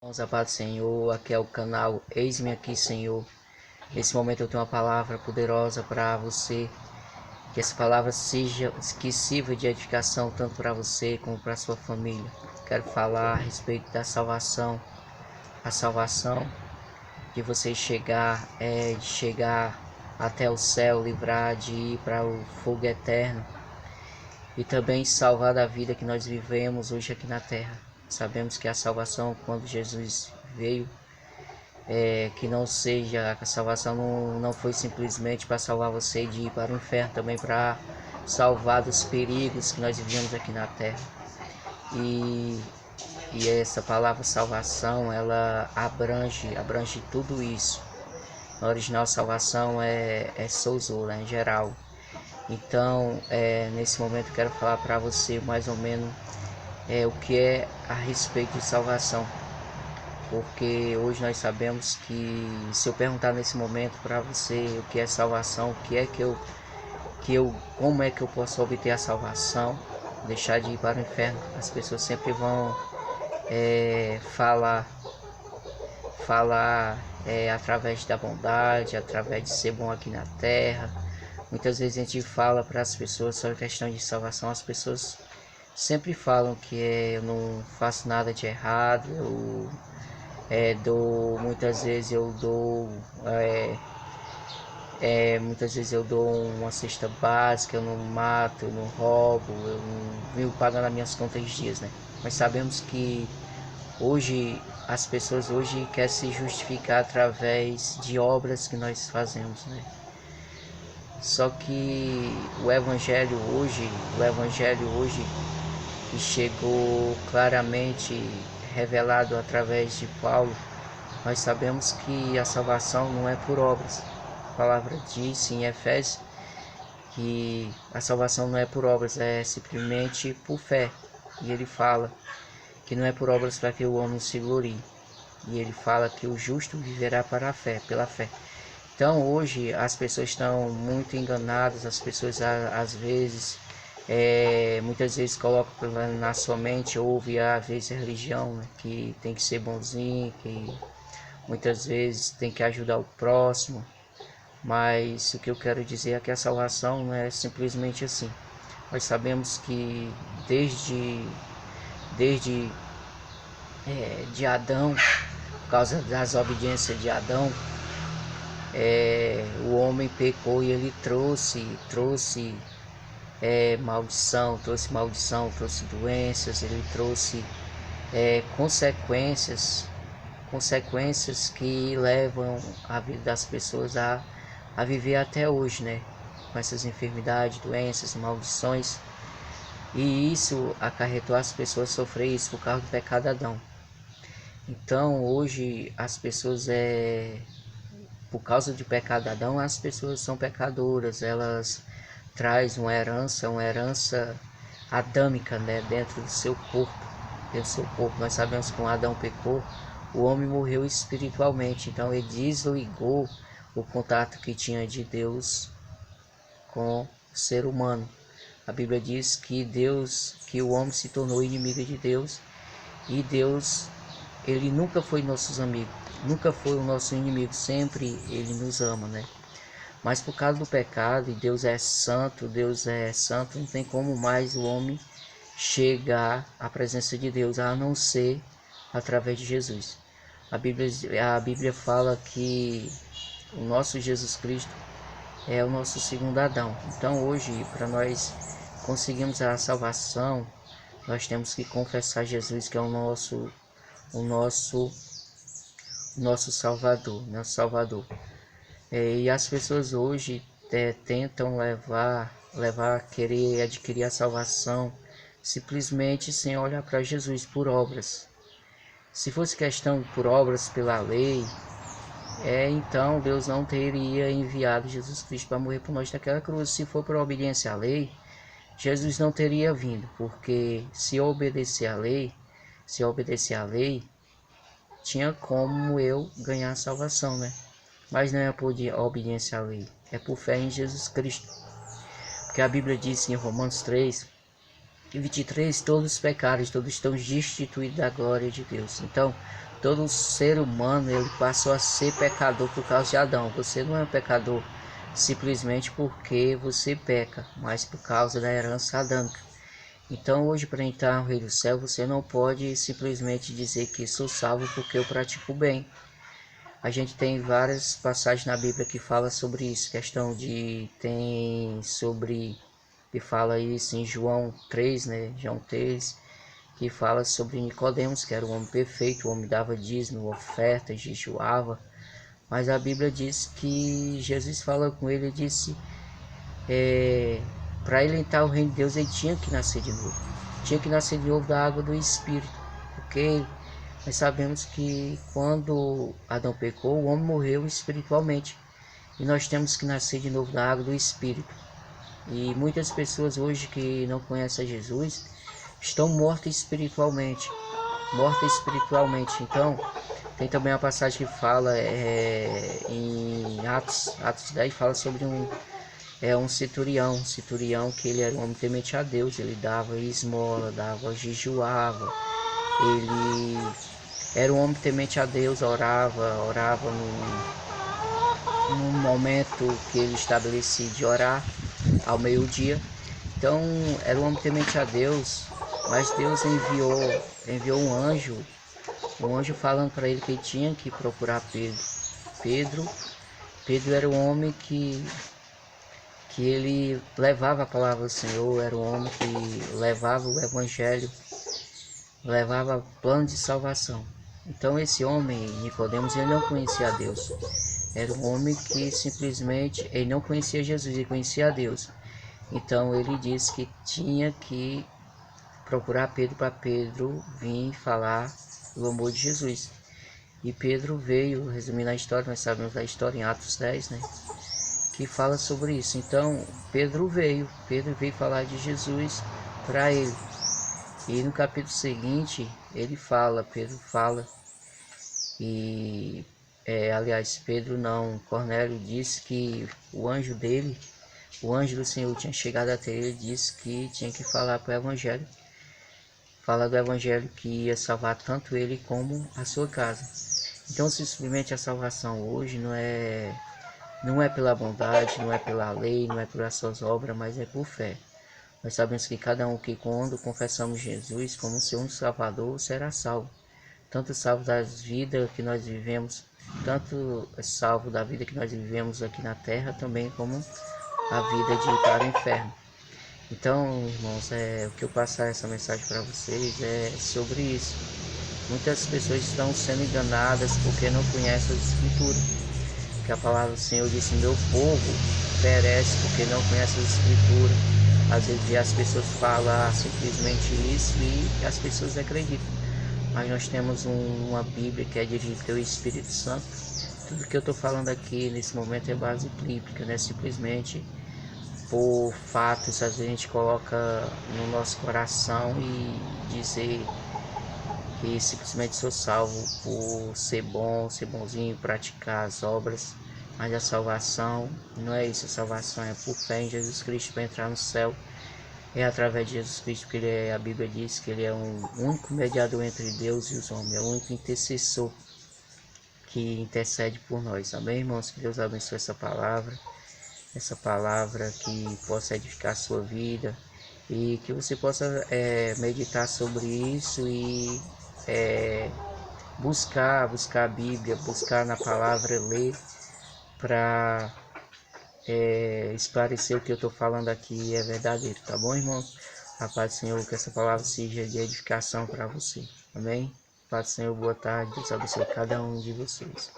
Irmãos, a paz do Senhor, aqui é o canal Eis-me Aqui, Senhor. Nesse momento eu tenho uma palavra poderosa para você, que essa palavra seja, que sirva de edificação tanto para você como para sua família. Quero falar a respeito da salvação, a salvação de você de chegar até o céu, livrar de ir para o fogo eterno e também salvar da vida que nós vivemos hoje aqui na terra. Sabemos que a salvação, quando Jesus veio, que não seja, a salvação não foi simplesmente para salvar você de ir para o inferno, também para salvar dos perigos que nós vivemos aqui na terra. E, e essa palavra salvação, ela abrange tudo isso. No original, salvação é sozo, né, em geral. Então, nesse momento eu quero falar para você mais ou menos o que é a respeito de salvação. Porque hoje nós sabemos que se eu perguntar nesse momento para você o que é salvação, o que é como é que eu posso obter a salvação, deixar de ir para o inferno, as pessoas sempre vão falar através da bondade, através de ser bom aqui na terra. Muitas vezes a gente fala para as pessoas sobre a questão de salvação, as pessoas sempre falam que eu não faço nada de errado, muitas vezes eu dou muitas vezes eu dou uma cesta básica, eu não mato, eu não roubo, eu não vivo pagando as minhas contas dias, né? Mas sabemos que hoje as pessoas hoje querem se justificar através de obras que nós fazemos, né? Só que o evangelho hoje que chegou claramente revelado através de Paulo, nós sabemos que a salvação não é por obras. A palavra diz em Efésios que a salvação não é por obras, é simplesmente por fé. E ele fala que não é por obras para que o homem se glorie. E ele fala que o justo viverá para a fé, pela fé. Então hoje as pessoas estão muito enganadas, as pessoas às vezes, muitas vezes colocam na sua mente, ouve às vezes a religião, né, que tem que ser bonzinho, que muitas vezes tem que ajudar o próximo. Mas o que eu quero dizer é que a salvação não é simplesmente assim. Nós sabemos que desde de Adão, por causa das obediências de Adão, o homem pecou e ele trouxe maldição, trouxe doenças, ele trouxe consequências que levam a vida das pessoas a viver até hoje, né? Com essas enfermidades, doenças, maldições. E isso acarretou as pessoas a sofrer isso por causa do pecado de Adão. Então hoje as pessoas por causa do pecado de Adão, as pessoas são pecadoras, elas trazem uma herança adâmica, né, dentro do seu corpo, Nós sabemos que quando Adão pecou, o homem morreu espiritualmente, então ele desligou o contato que tinha de Deus com o ser humano. A Bíblia diz que o homem se tornou inimigo de Deus, e Deus, ele nunca foi nossos amigos, nunca foi o nosso inimigo, sempre ele nos ama, né? Mas por causa do pecado, e Deus é santo, não tem como mais o homem chegar à presença de Deus, a não ser através de Jesus. A Bíblia fala que o nosso Jesus Cristo é o nosso segundo Adão. Então hoje, para nós conseguirmos a salvação, nós temos que confessar Jesus, que é o nosso, nosso Salvador. E as pessoas hoje tentam querer adquirir a salvação simplesmente sem olhar para Jesus por obras. Se fosse questão por obras pela lei, então Deus não teria enviado Jesus Cristo para morrer por nós naquela cruz. Se for por obediência à lei, Jesus não teria vindo, porque se obedecer à lei, tinha como eu ganhar a salvação, né? Mas não é por obediência à lei, é por fé em Jesus Cristo. Porque a Bíblia diz em Romanos 3 e 23, todos os pecados, todos estão destituídos da glória de Deus. Então, todo ser humano, ele passou a ser pecador por causa de Adão. Você não é um pecador simplesmente porque você peca, mas por causa da herança adâmica. Então, hoje, para entrar no reino do céu, você não pode simplesmente dizer que sou salvo porque eu pratico o bem. A gente tem várias passagens na Bíblia que fala sobre isso, que fala isso em João 3, né? João 3, que fala sobre Nicodemos, que era um homem perfeito, o homem dava dízimo, oferta, jejuava. Mas a Bíblia diz que Jesus fala com ele e disse, para ele entrar no reino de Deus, ele tinha que nascer de novo. Tinha que nascer de novo da água do Espírito, porque nós sabemos que quando Adão pecou, o homem morreu espiritualmente. E nós temos que nascer de novo da água do Espírito. E muitas pessoas hoje que não conhecem a Jesus estão mortas espiritualmente. Mortas espiritualmente. Então, tem também a passagem que fala em Atos 10, fala sobre um centurião que ele era um homem temente a Deus. Ele dava esmola, jejuava. Ele era um homem temente a Deus, orava num momento que ele estabelecia de orar ao meio-dia. Então, era um homem temente a Deus, mas Deus enviou um anjo falando para ele que ele tinha que procurar Pedro. Pedro era um homem que ele levava a palavra do Senhor, era um homem que levava o evangelho, levava plano de salvação. Então esse homem, Nicodemos, ele não conhecia a Deus. Era um homem que simplesmente, ele não conhecia Jesus, ele conhecia a Deus. Então ele disse que tinha que procurar Pedro para Pedro vir falar do amor de Jesus. E Pedro veio, resumindo a história, nós sabemos da história em Atos 10, né? Que fala sobre isso. Então Pedro veio falar de Jesus para ele. E no capítulo seguinte, Pedro fala, e aliás, Pedro não, Cornélio disse que o anjo do Senhor tinha chegado até ele e disse que tinha que falar para o evangelho, falar do evangelho que ia salvar tanto ele como a sua casa. Então, simplesmente a salvação hoje não é pela bondade, não é pela lei, não é pelas suas obras, mas é por fé. Nós sabemos que cada um que quando confessamos Jesus como seu único Salvador será salvo. Tanto salvo das vidas que nós vivemos, tanto salvo da vida que nós vivemos aqui na terra, também como a vida de ir para o inferno. Então, irmãos, o que eu passar essa mensagem para vocês é sobre isso. Muitas pessoas estão sendo enganadas porque não conhecem as Escrituras. Que a palavra do Senhor disse, meu povo perece porque não conhece as Escrituras. Às vezes as pessoas falam simplesmente isso e as pessoas acreditam. Mas nós temos uma Bíblia que é dirigida pelo Espírito Santo. Tudo que eu estou falando aqui nesse momento é base bíblica, né? Simplesmente por fatos, às vezes a gente coloca no nosso coração e dizer que simplesmente sou salvo por ser bom, ser bonzinho, praticar as obras. Mas a salvação não é isso, a salvação é por fé em Jesus Cristo para entrar no céu. É através de Jesus Cristo, porque a Bíblia diz que ele é um único mediador entre Deus e os homens, é o único intercessor que intercede por nós. Amém, irmãos? Que Deus abençoe essa palavra que possa edificar a sua vida e que você possa meditar sobre isso e buscar a Bíblia, buscar na palavra, ler para esclarecer o que eu estou falando aqui é verdadeiro, tá bom, irmão? A paz do Senhor, que essa palavra seja de edificação para você, amém? Paz do Senhor, boa tarde, Deus abençoe cada um de vocês.